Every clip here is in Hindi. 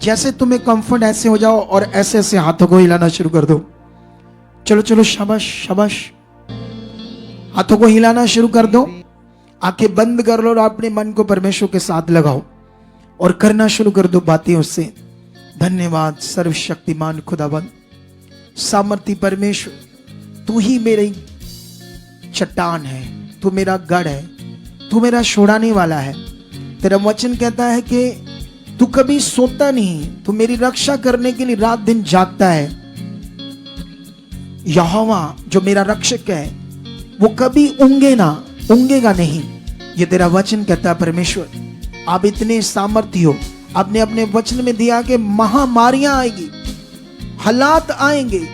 जैसे तुम्हें कंफर्ट ऐसे हो जाओ और ऐसे ऐसे हाथों को हिलाना शुरू कर दो। चलो चलो, शाबाश शाबाश, हाथों को हिलाना शुरू कर दो। आंखें बंद कर लो और अपने मन को परमेश्वर के साथ लगाओ और करना शुरू कर दो बातें उससे। धन्यवाद सर्वशक्तिमान खुदावन, सामर्थी परमेश्वर, तू ही मेरी चट्टान है, तू मेरा गढ़ है, तू मेरा छुड़ाने वाला है। तेरा वचन कहता है कि तू कभी सोता नहीं, तू मेरी रक्षा करने के लिए रात दिन जागता है। यहोवा जो मेरा रक्षक है वो कभी ऊंगेगा नहीं, ये तेरा वचन कहता है। परमेश्वर आप इतने सामर्थी हो, आपने अपने वचन में दिया कि महामारियां आएगी, हालात आएंगे,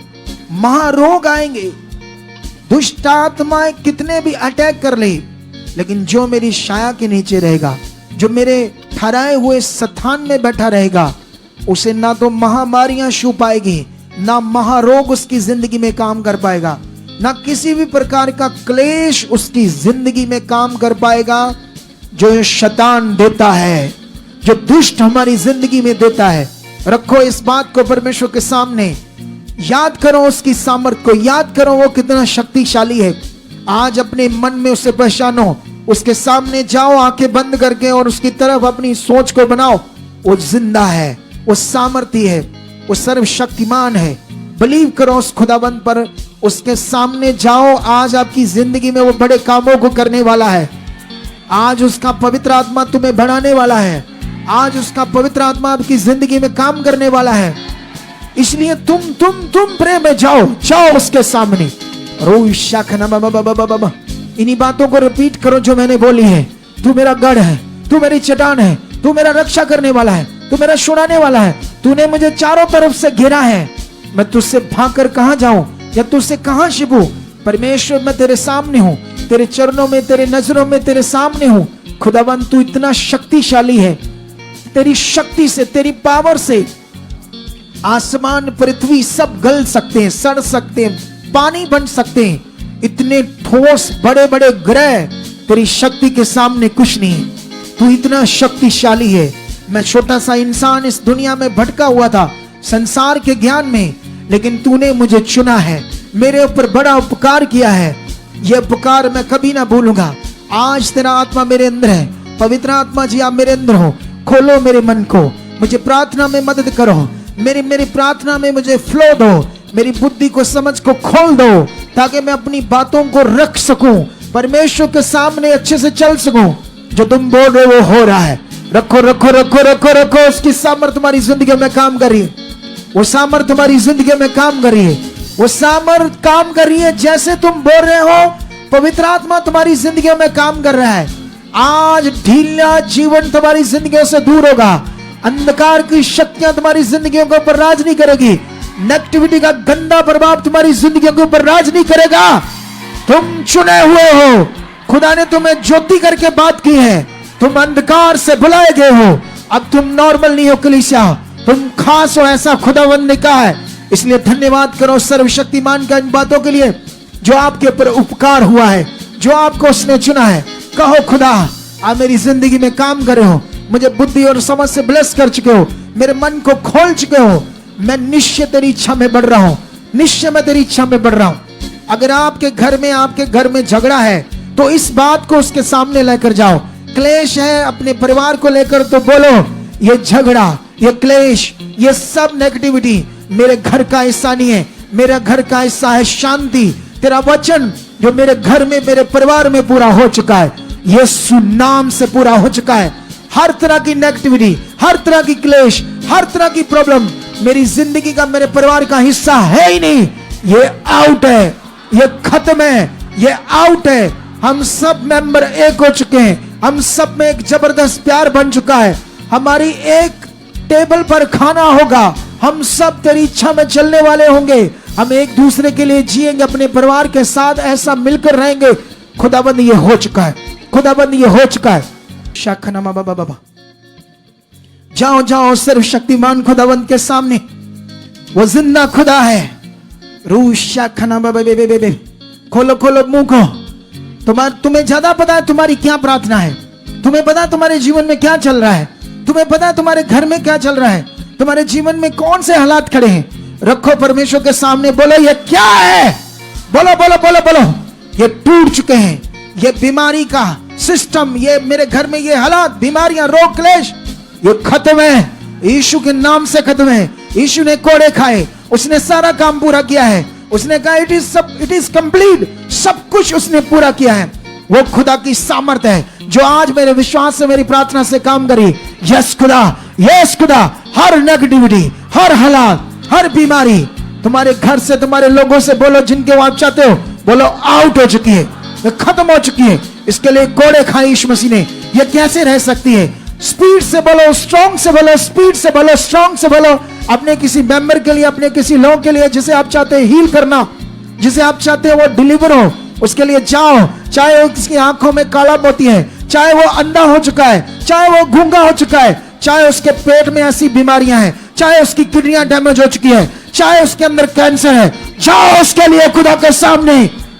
महारोग आएंगे, दुष्ट आत्माएं कितने भी अटैक कर ले, लेकिन जो मेरी छाया के नीचे रहेगा, जो मेरे ठहराए हुए स्थान में बैठा रहेगा, उसे ना तो महामारियां छू पाएगी, ना महारोग उसकी जिंदगी में काम कर पाएगा, ना किसी भी प्रकार का क्लेश उसकी जिंदगी में काम कर पाएगा। जो शैतान देता है, जो दुष्ट हमारी जिंदगी में देता है, रखो इस बात को परमेश्वर के सामने, याद करो उसकी सामर्थ को, याद करो वो कितना शक्तिशाली है। आज अपने मन में उसे पहचानो, उसके सामने जाओ आंखें बंद करके और उसकी तरफ अपनी सोच को बनाओ। वो जिंदा है, वो सामर्थी है, वो सर्वशक्तिमान है। बिलीव करो उस खुदाबंद पर, उसके सामने जाओ। आज आपकी जिंदगी में वो बड़े कामों को करने वाला है। आज उसका पवित्र आत्मा तुम्हें बढ़ाने वाला है। आज उसका पवित्र आत्मा आपकी जिंदगी में काम करने वाला है। इसलिए तुम प्रेम में जाओ उसके सामने। इन्हीं बातों को रिपीट करो जो मैंने बोली है। तू मेरा गढ़ है, तू मेरी चट्टान है, तू मेरा रक्षा करने वाला है, तू मेरा छुड़ाने वाला है। तूने मुझे चारों तरफ से घेरा है, मैं तुझसे भागकर कहां जाऊं या तुझसे कहां छिपूं। परमेश्वर मैं तेरे सामने हूं, तेरे चरणों में, तेरे नजरों में, तेरे सामने हूं। खुदावन तू इतना शक्तिशाली है, तेरी शक्ति से, तेरी पावर से आसमान पृथ्वी सब गल सकते हैं, सड़ सकते हैं, पानी बन सकते हैं। इतने ठोस बड़े बड़े ग्रह तेरी शक्ति के सामने कुछ नहीं। तू इतना शक्तिशाली है। मैं छोटा सा इंसान इस दुनिया में भटका हुआ था संसार के ज्ञान में, लेकिन तूने मुझे चुना है, मेरे ऊपर बड़ा उपकार किया है। यह उपकार मैं कभी ना भूलूंगा। आज तेरा आत्मा मेरे अंदर है, पवित्र आत्मा जी आप मेरे अंदर हो। खोलो मेरे मन को, मुझे प्रार्थना में मदद करो, मेरी प्रार्थना में मुझे फ्लो दो, मेरी बुद्धि को समझ को खोल दो, ताकि मैं अपनी बातों को रख सकूं, परमेश्वर के सामने अच्छे से चल सकूं। जो तुम बोल रहे हो वो हो रहा है। रखो रखो रखो रखो रखो, उसकी सामर्थ तुम्हारी जिंदगी में काम कर रही है। वो सामर्थ तुम्हारी जिंदगी में काम कर रही है, वो सामर्थ काम कर रही है। जैसे तुम बोल रहे हो, पवित्र आत्मा तुम्हारी जिंदगी में काम कर रहा है। आज ढीला जीवन तुम्हारी जिंदगियों से दूर होगा। अंधकार की शक्तियां तुम्हारी जिंदगियों के ऊपर राज नहीं करेगी। नेगेटिविटी का गंदा प्रभाव तुम्हारी जिंदगियों के ऊपर राज नहीं करेगा। तुम चुने हुए हो, खुदा ने तुम्हें ज्योति करके बात की है। तुम अंधकार से बुलाए गए हो। अब तुम नॉर्मल नहीं हो कलीसिया, तुम खास हो, ऐसा खुदावंद ने कहा है। इसलिए धन्यवाद करो सर्वशक्तिमान का इन बातों के लिए जो आपके ऊपर उपकार हुआ है, जो आपको उसने चुना है। कहो खुदा आप मेरी जिंदगी में काम करे हो, मुझे बुद्धि और समझ से ब्लेस कर चुके हो, मेरे मन को खोल चुके हो। मैं निश्चय तेरी इच्छा में बढ़ रहा हूं, निश्चय मैं तेरी इच्छा में बढ़ रहा हूं। अगर आपके घर में झगड़ा है तो इस बात को उसके सामने लेकर जाओ। क्लेश है अपने परिवार को लेकर तो बोलो ये झगड़ा, ये क्लेश, ये सब नेगेटिविटी मेरे घर का हिस्सा नहीं है। मेरा घर का हिस्सा है शांति। तेरा वचन जो मेरे घर में, मेरे परिवार में पूरा हो चुका है, यीशु नाम से पूरा हो चुका है। हर तरह की नेगेटिविटी, हर तरह की क्लेश, हर तरह की प्रॉब्लम मेरी जिंदगी का, मेरे परिवार का हिस्सा है ही नहीं। ये आउट है, ये खत्म है, ये आउट है। हम सब मेंबर एक हो चुके हैं, हम सब में एक जबरदस्त प्यार बन चुका है। हमारी एक टेबल पर खाना होगा, हम सब तेरी इच्छा में चलने वाले होंगे। हम एक दूसरे के लिए जिएंगे, अपने परिवार के साथ ऐसा मिलकर रहेंगे। खुदाबंद ये हो चुका है, खुदाबंद ये हो चुका है। शाखना बाबा जाओ जाओ सर्वशक्तिमान खुदाबंद के सामने, वो जिंदा खुदा है। रूशा खना बाबा बे खोलो खोलो मुंह को। तुम्हें ज्यादा पता है तुम्हारी क्या प्रार्थना है, तुम्हें पता है तुम्हारे जीवन में क्या चल रहा है, तुम्हें पता है तुम्हारे घर में क्या चल रहा है, तुम्हारे जीवन में कौन से हालात खड़े हैं, रखो परमेश्वर के सामने, बोलो ये क्या है, बोलो बोलो बोलो बोलो, ये टूट चुके हैं, ये बीमारी का सिस्टम, ये मेरे घर में ये हालात, बीमारियां, रोग, क्लेश, ये खत्म है, यीशु के नाम से खत्म है। यीशु ने कोड़े खाए, उसने सारा काम पूरा किया है, उसने कहा इट इज कंप्लीट, सब कुछ उसने पूरा किया है। वो खुदा की सामर्थ है जो आज मेरे विश्वास से, मेरी प्रार्थना से काम करी। यस खुदा, यस खुदा, हर नेगेटिविटी, हर हालात, हर बीमारी तुम्हारे घर से, तुम्हारे लोगों से, बोलो जिनके आप चाहते हो, बोलो आउट हो चुकी है, खत्म हो चुकी है। इसके लिए कोड़े खाए यीशु मसीह ने। ये कैसे रह सकती है? स्पीड से बोलो, स्ट्रॉन्ग से बोलो, स्पीड से बोलो, स्ट्रॉन्ग से बोलो। अपने किसी मेंबर के लिए, अपने किसी लोगों के लिए जिसे आप चाहते हैं हील करना, जिसे आप चाहते हैं वो डिलीवर हो, उसके लिए जाओ। चाहे वो किसकी आंखों में काला मोती है, चाहे वो अंधा हो चुका है, चाहे वो गूंगा हो चुका है, चाहे उसके पेट में ऐसी बीमारियां हैं, चाहे उसकी किडनियां डैमेज हो चुकी है, चाहे उसके अंदर कैंसर है, जाओ उसके लिए खुदा के सामने,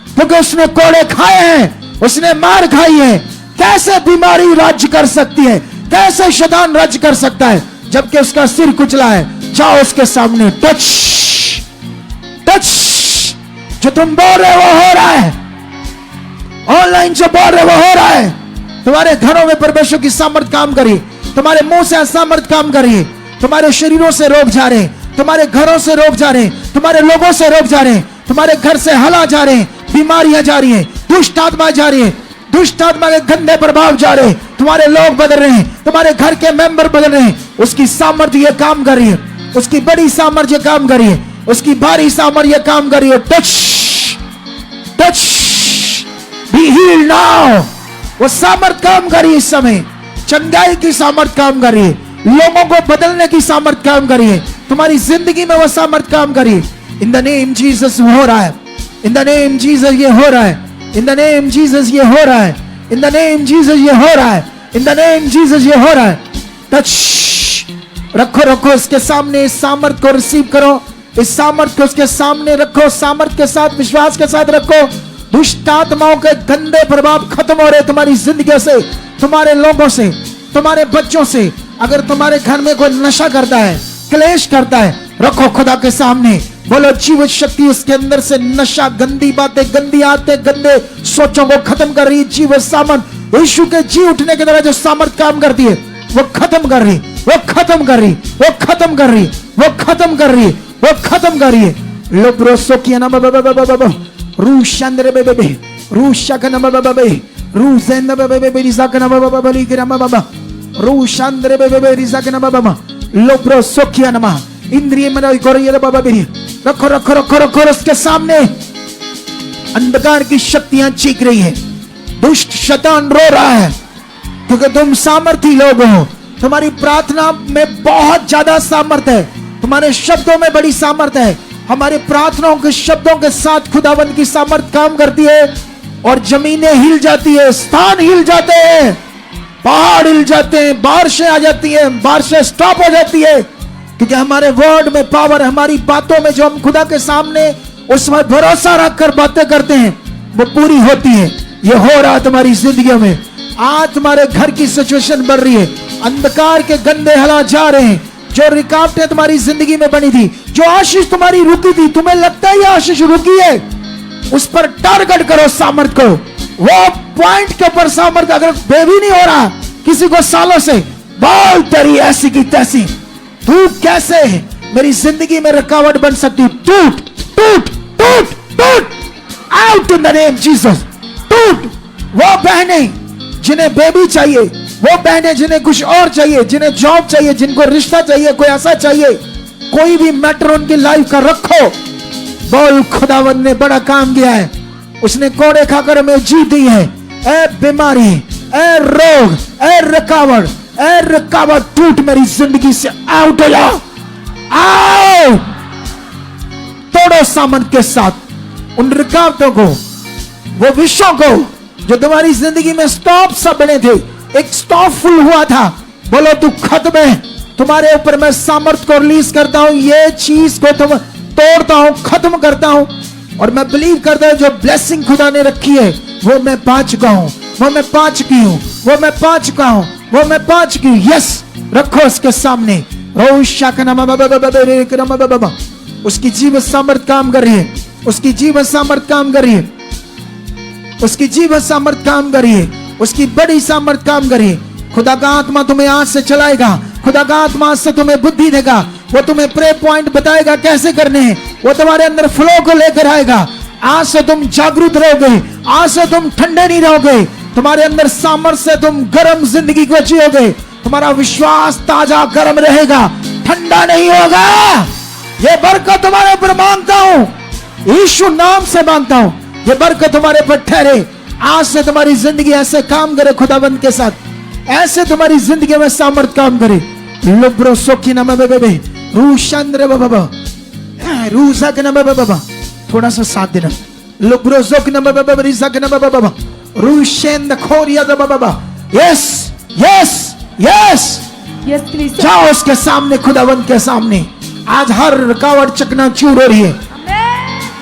क्योंकि उसने कोड़े खाए हैं, उसने मार खाई है। कैसे बीमारी राज्य कर सकती है, कैसे शैतान राज्य कर सकता है जबकि उसका सिर कुचला है? जाओ उसके सामने, टच टच, जो तुम बोल रहे वो हो रहा है, ऑनलाइन जो बोल रहे वो हो रहा है। तुम्हारे घरों में परमेश्वर की सामर्थ काम करी, तुम्हारे मुंह से सामर्थ काम करी, तुम्हारे शरीरों से रोग जा रहे, तुम्हारे घरों से रोग जा रहे, तुम्हारे लोगों से रोग जा रहे, तुम्हारे घर से हला जा रहे, बीमारियां जा रही है, दुष्ट आत्मा जा रही है, दुष्ट आत्मा के गंदे प्रभाव जा रहे, तुम्हारे लोग बदल रहे हैं, तुम्हारे घर के मेंबर बदल रहे हैं। उसकी सामर्थ्य ये काम कर रही है, उसकी बड़ी सामर्थ्य काम कर रही है, उसकी भारी सामर्थ्य काम कर रही है। Touch touch, be healed now. वो सामर्थ काम कर रही है इस समय, चंगाई की सामर्थ काम कर रही है, लोगों को बदलने की सामर्थ काम कर रही है, तुम्हारी जिंदगी में वो सामर्थ काम कर रही है। इन द नेम जीसस हो रहा है, इन द नेम जीसस ये हो रहा है, इन द नेम जीसस ये हो रहा है, इन द नेम जीसस ये हो रहा है, इन द नेम जीसस ये हो रहा है। टच, रखो रखो इसके सामने, इस सामर्थ को रिसीव करो, इस सामर्थ को उसके सामने रखो, सामर्थ के साथ, विश्वास के साथ रखो। दुष्ट आत्माओं के गंदे प्रभाव खत्म हो रहे तुम्हारी जिंदगी से, तुम्हारे लोगों से, तुम्हारे बच्चों से। अगर तुम्हारे घर में कोई नशा करता है, क्लेश करता है, रखो खुदा के सामने, बोलो जीवित शक्ति उसके अंदर से नशा, गंदी बातें, गंदी आदतें, गंदे सोचों को खत्म कर रही। जीवित सामर्थ यीशु के जी उठने की तरह जो सामर्थ काम करती है वो खत्म कर रही, वो खत्म कर रही, वो खत्म कर रही, वो खत्म कर रही, वो खत्म कर रही है। लो ब्रोसो किया ना बाबा रूशंद्र बेबे, रूशकन बाबे, रूजेंद बेबे रिजकन बाबा बली गिरा बाबा, रूशंद्र बेबे रिजकन बाबा, लो ब्रोसो किया ना इंद्रिय मन कोरिया बाबा बेरी। रखो रखो रखो रखो उसके सामने। अंधकार की शक्तियां चीख रही है, दुष्ट शैतान रो रहा है, क्योंकि तुम सामर्थी लोग हो। तुम्हारी प्रार्थना में बहुत ज्यादा सामर्थ है, तुम्हारे शब्दों में बड़ी सामर्थ है। हमारी प्रार्थनाओं के शब्दों के साथ खुदावंद की सामर्थ काम करती है और जमीनें हिल जाती है, स्थान हिल जाते हैं, पहाड़ हिल जाते हैं, बारिशें आ जाती हैं, बारिशें स्टॉप हो जाती है, क्योंकि हमारे वर्ड में पावर, हमारी बातों में जो हम खुदा के सामने उसमें भरोसा रखकर बातें करते हैं वो पूरी होती है। ये हो रहा है तुम्हारी जिंदगी में। आज तुम्हारे घर की सिचुएशन बढ़ रही है, अंधकार के गंदे हालात जा रहे हैं, जो रुकावटें तुम्हारी जिंदगी में बनी थी, जो आशीष तुम्हारी रुकी थी, तुम्हें लगता है ये आशीष रुकी है, उस पर टारगेट करो सामर्थ को। वो पॉइंट के ऊपर सामर्थ अगर बेबी नहीं हो रहा किसी को सालों से, बोल तेरी ऐसी की तैसी, तू कैसे मेरी जिंदगी में रुकावट बन सकती? टूट टूट टूट टूट, out in the name Jesus, टूट। वो बहनें जिन्हें बेबी चाहिए, वो बहनें जिन्हें कुछ और चाहिए, जिन्हें जॉब चाहिए, जिनको रिश्ता चाहिए, कोई ऐसा चाहिए, कोई भी मैटर उनकी लाइफ का रखो। बोल खुदावंद ने बड़ा काम किया है, उसने कोड़े खाकर हमें जीत दी है। ए बीमारी, ए रोग, ए रुकावट टूट मेरी जिंदगी से, आउट हो जाओ, आओ। तोड़ो सामर्थ के साथ उन रुकावटों को, वो विषयों को जो तुम्हारी जिंदगी में स्टॉप सब बने थे, एक स्टॉप फुल हुआ था। बोलो तू खत्म है, तुम्हारे ऊपर मैं सामर्थ को रिलीज करता हूं, ये चीज को तुम तोड़ता हूं, खत्म करता हूं। और मैं बिलीव करता हूं जो ब्लेसिंग खुदा ने रखी है वो मैं पा चुका हूं, वो मैं पा चुकी हूं, वो मैं पा चुका हूं, वो मैं पा चुकी हूं। यस, रखो इसके सामने, उसकी जीवन सामर्थ काम कर रही है, उसकी जीवन सामर्थ काम कर रही है, उसकी जीवन सामर्थ काम कर रही है, उसकी बड़ी सामर्थ काम कर रही है। खुदा का आत्मा तुम्हें आज से चलाएगा, खुदा का आत्मा आज से तुम्हें बुद्धि देगा, वो तुम्हें प्रे पॉइंट बताएगा कैसे करने हैं, वो तुम्हारे अंदर फ्लो को लेकर आएगा। आज से तुम जागरूक रहोगे, आज से तुम ठंडे नहीं रहोगे, तुम्हारे अंदर सामर्थ्य से तुम गर्म जिंदगी को जियोगे, तुम्हारा विश्वास ताजा गर्म रहेगा, ठंडा नहीं होगा। ये बरकत तुम्हारे ऊपर मांगता हूं, यीशु नाम से मांगता हूं, ये बरकत तुम्हारे पर ठहरे। आज से तुम्हारी जिंदगी ऐसे काम करे खुदाबंद के साथ, ऐसे तुम्हारी जिंदगी में सामर्थ काम करे। लुब्रो सोखी नम बेबे रूशंद्र बाबा रूसा के नम बाबा, थोड़ा सा साथ देना। लुब्रो सोख नम बाबा रिसा के नम बाबा रूशेंद खोरिया बाबा। यस यस यस यस, जाओ उसके सामने, खुदाबंद के सामने। आज हर रुकावट चकनाचूर हो रही है।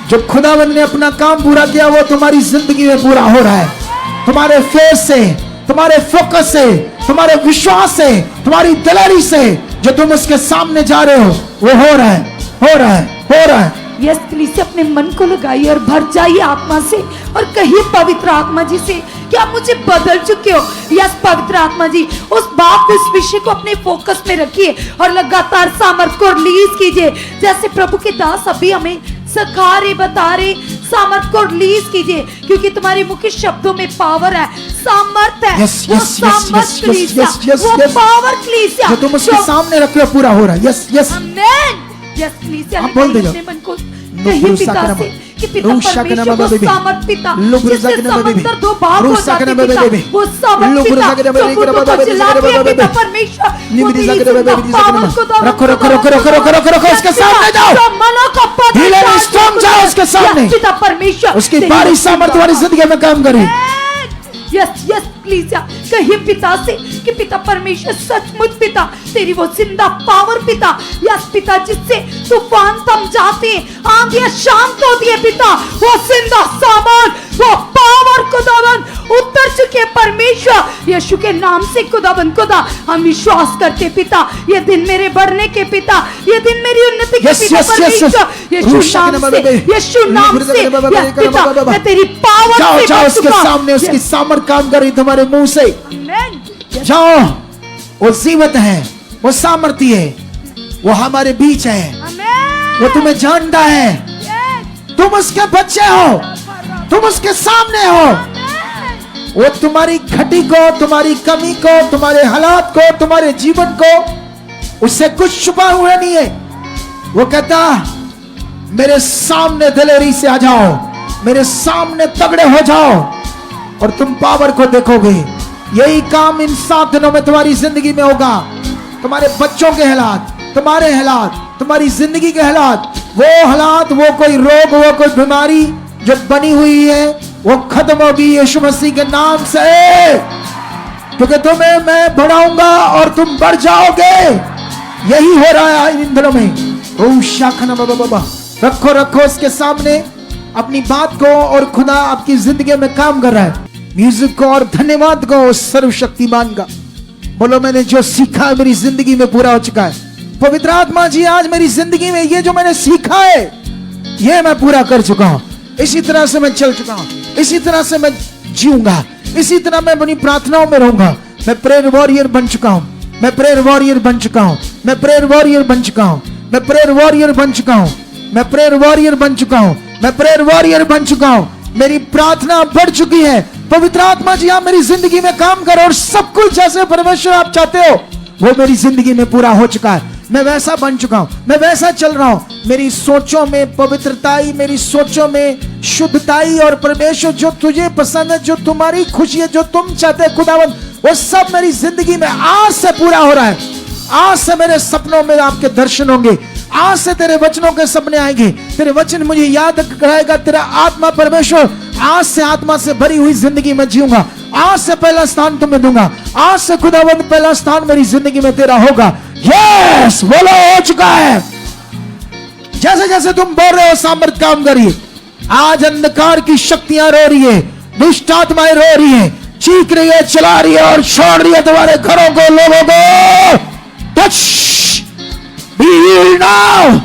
जो खुदाबंद ने अपना काम पूरा किया वो तुम्हारी जिंदगी में पूरा हो रहा है। तुम्हारे फेस से, तुम्हारे फोकस से, तुम्हारे विश्वास से, तुम्हारी दिलेरी से जो तुम उसके सामने जा रहे हो वो हो रहा है, हो रहा है, हो रहा है। यस कलीसिया, अपने मन को लगाइए और भर जाइए आत्मा से और कहिए पवित्र आत्मा जी से कि आप मुझे बदल चुके हो। यस पवित्र आत्मा जी, उस बात को, इस विषय को अपने फोकस में रखिए और लगातार सामर्थ को रिलीज कीजिए। जैसे प्रभु के दास अभी हमें सिखा रहे, बता रहे, सामर्थ को रिलीज कीजिए, क्योंकि तुम्हारे मुख्य शब्दों में पावर है, सामर्थ है। वो सामर्थ कलीसिया, वो पावर कलीसिया जो तुम उसके सामने रख रहे हो पूरा हो रहा है। Yes yes amen. यस कलीसिया, बोल दे अपने मन को कहिए पिता से कि पिता परमेश्वर वो सामर्थ पिता जिससे समंदर दो भाग हो जाते पिता, वो सामर्थ पिता जो बुद्धों को चिल्लाती है पिता परमेश्वर, वो मेरी जिंदा पावर को दो। रखो रखो रखो रखो रखो रखो रखो उसके सामने जाओ, मनो को ढीले स्ट्रांग जाओ उसके सामने। पिता परमेश्वर उसकी बारी सामर्थ वाली जिंदगी में काम करे। यस यस प्लीज कहिए पिता से कि पिता परमेश्वर सचमुच पिता तेरी वो जिंदा पावर पिता, यस पिता जिससे तूफान थम जाते हैं, आंधियां शांत होती है पिता, वो जिंदा सामान, वो पावर खुदावन उतर चुके परमेश्वर यीशु के नाम से खुदावन खुदा हम विश्वास करते पिता। ये दिन मेरे बढ़ने के पिता, ये दिन मेरी उन्नति के पिता परमेश्वर यीशु नाम से पिता मैं तेरी पावर से उसके सामने उसकी सामर्थ काम कर रही तुम्हारे मुंह से। जाओ, वो जीवित है, वो सामर्थी है, वो हमारे बीच है, वो तुम्हें जानता है, तुम उसके बच्चे हो, तुम उसके सामने हो। वो तुम्हारी घटी को, तुम्हारी कमी को, तुम्हारे हालात को, तुम्हारे जीवन को, उससे कुछ छुपा हुआ नहीं है। वो कहता मेरे सामने दिलेरी से आ जाओ, मेरे सामने तगड़े हो जाओ और तुम पावर को देखोगे। यही काम इन 7 दिनों में तुम्हारी जिंदगी में होगा। तुम्हारे बच्चों के हालात, तुम्हारे हालात, तुम्हारी जिंदगी के हालात, वो हालात, वो कोई रोग, वो कोई बीमारी जो बनी हुई है वो खत्म होगी यीशु मसीह के नाम से, क्योंकि तुम्हें मैं बढ़ाऊंगा और तुम बढ़ जाओगे। यही हो रहा है इन दिनों में। ओ शाखना बाबा, रखो रखो उसके सामने अपनी बात को और खुदा आपकी जिंदगी में काम कर रहा है। म्यूजिक को और धन्यवाद को सर्वशक्तिमान का बोलो, मैंने जो सीखा है मेरी जिंदगी में पूरा हो चुका है। पवित्र आत्मा जी आज मेरी जिंदगी में ये जो मैंने सीखा है ये मैं पूरा कर चुका हूं। इसी तरह से मैं चल चुका हूं, इसी तरह से मैं जीऊंगा, इसी तरह मैं अपनी प्रार्थनाओं में रहूंगा। मैं प्रेयर वॉरियर बन चुका हूं, मैं प्रेयर वॉरियर बन चुका हूं, मैं प्रेयर वॉरियर बन चुका हूं, मैं प्रेयर वॉरियर बन चुका हूं, मैं प्रेयर वॉरियर बन चुका हूं, मैं प्रेयर वॉरियर बन चुका हूं। मेरी प्रार्थना बढ़ चुकी है। पवित्र आत्मा जी आप मेरी जिंदगी में काम करो और सब कुछ जैसे परमेश्वर आप चाहते हो वो मेरी जिंदगी में पूरा हो चुका है। मैं वैसा बन चुका हूं, मैं वैसा चल रहा हूं। मेरी सोचों में पवित्रताई, मेरी सोचों में शुद्धताई और परमेश्वर जो तुझे पसंद है, जो तुम्हारी खुशी है, जो तुम चाहते हैं खुदावंद, वो सब मेरी जिंदगी में आज से पूरा हो रहा है। आज से मेरे सपनों में आपके दर्शन होंगे, आज से तेरे वचनों के सपने आएंगे, तेरे वचन मुझे याद कराएगा तेरा आत्मा परमेश्वर। आज से आत्मा से भरी हुई जिंदगी में जीऊंगा। आज से पहला स्थान तुम्हें दूंगा। आज से खुदावंद पहला स्थान मेरी जिंदगी में तेरा होगा। यस, बोलो हो चुका है। जैसे जैसे तुम बोल रहे हो सामर्थ काम करिए। आज अंधकार की शक्तियां रो रही है, दुष्ट आत्माएं रो रही है, चीख रही है, चला रही है और छोड़ रही है तुम्हारे घरों को, लोगों को। Touch Be healed now.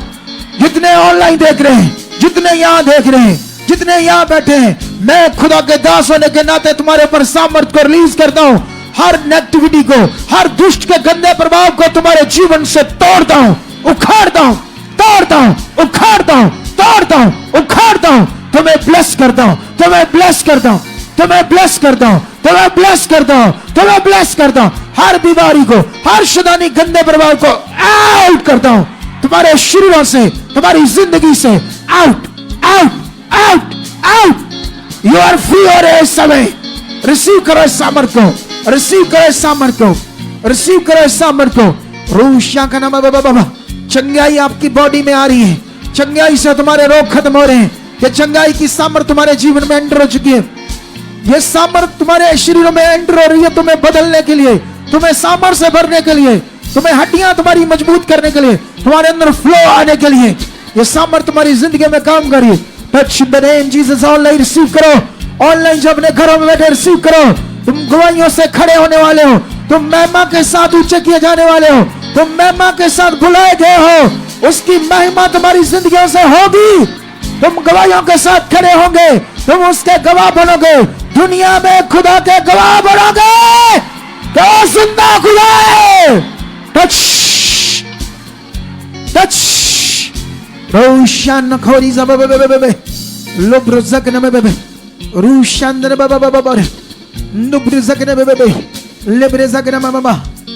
जितने ऑनलाइन देख रहे हैं, जितने यहां देख रहे हैं, जितने यहां बैठे हैं, मैं खुदा के दास होने के नाते तुम्हारे ऊपर सामर्थ को रिलीज करता हूं। हर नेगेटिविटी को, हर दुष्ट के गंदे प्रभाव को तुम्हारे जीवन से तोड़ता हूं, उखाड़ता हूं, तोड़ता हूं, उखाड़ता हूं, तोड़ता हूं, उखाड़ता हूं। तुम्हें ब्लेस करता हूं, तुम्हें ब्लेस करता हूं, तुम्हें ब्लेस करता हूं, तुम्हें ब्लेस करता हूं, तुम्हें ब्लेस करता हूं। हर बीमारी को, हर शैतानी गंदे प्रभाव को आउट करता हूं तुम्हारे शरीरों से, तुम्हारी जिंदगी से। Out, out, out, out. You are free हो रहे इस समय। रिसीव करो इस सामर्थ को, रिसीव करो इस सामर्थ को, रिसीव करो इस सामर्थ को। रूशा का नाम बाबा, चंगाई आपकी बॉडी में आ रही है। चंगाई से तुम्हारे रोग खत्म हो रहे हैं। ये चंगाई की सामर्थ तुम्हारे जीवन में एंटर हो चुकी है। ये सामर्थ तुम्हारे शरीर में एंटर हो रही है, तुम्हें बदलने के लिए, तुम्हें सामर्थ से भरने के लिए, तुम्हें हड्डियां तुम्हारी मजबूत करने के लिए, तुम्हारे अंदर फ्लो आने के लिए। ये सामर्थ तुम्हारी जिंदगी में काम कर रही है। Touch the name Jesus. Online receive करो, ऑनलाइन जो अपने घरों में बैठे रिसीव करो। तुम गवाहियों से खड़े होने वाले हो, तुम महिमा के साथ ऊंचे किए जाने वाले हो, तुम महिमा के साथ बुलाए गए हो। उसकी महिमा तुम्हारी जिंदगियों से होगी। तुम गवाहियों के साथ खड़े होंगे, तुम उसके गवाह बनोगे, दुनिया में खुदा के गवाह बनोगे। तो जिंदा खुदा है। Touch, touch. रोशन खोरी ज़ब बे लुब्रज़क न बे रूशन न बे लुब्रज़क न बे लिब्रज़क न बे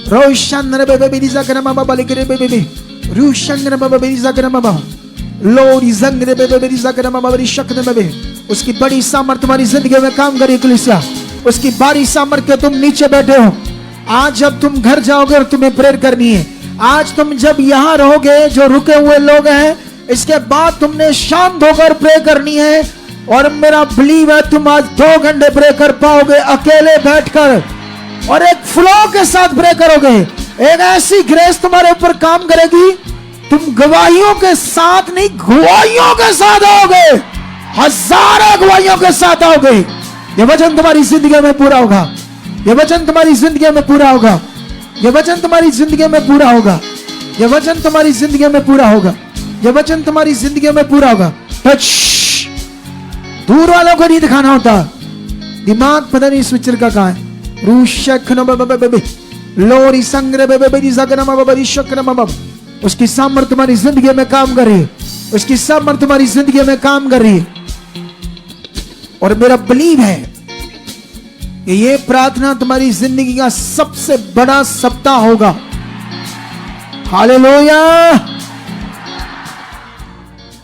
रोशन न बे बिज़क न बे लिखरे बे रूशन न बे बिज़क न बे लोरी जंग ने बे बिज़क न बे शक न बे। उसकी बड़ी सामर्थ तुम्हारी जिंदगी में काम करे कलीसिया। उसकी बड़ी सामर्थ के तुम नीचे बैठे हो। आज जब तुम घर जाओगे और तुम्हें प्रेयर करनी है, आज तुम जब यहाँ रहोगे, जो रुके हुए लोग हैं, इसके बाद तुमने शांत होकर प्रे करनी है। और मेरा बिलीव है तुम आज 2 घंटे प्रे कर पाओगे अकेले बैठकर, और एक फ्लो के साथ प्रे करोगे। एक ऐसी ग्रेस तुम्हारे ऊपर काम करेगी, तुम गवाहियों के साथ नहीं, गवाहियों के साथ आओगे, हजारों गवाहियों के साथ आओगे। ये वचन तुम्हारी जिंदगी में पूरा होगा। ये वचन तुम्हारी जिंदगी में पूरा होगा। ये वचन तुम्हारी जिंदगी में पूरा होगा। ये वचन तुम्हारी जिंदगी में पूरा होगा। ये वचन तुम्हारी जिंदगी में पूरा होगा। टच। दूर वालों को नहीं दिखाना होता। दिमाग पता नहीं स्विचर का कहां है। रूशक न बे लोरी संग्रह बे बे जगनमा बे शक्रमा बे। उसकी सामर्थ तुम्हारी जिंदगी में काम कर रही है। उसकी सामर्थ तुम्हारी जिंदगी में काम कर रही है। और मेरा बिलीव है कि ये प्रार्थना तुम्हारी जिंदगी का सबसे बड़ा सप्ताह होगा। हालेलुया।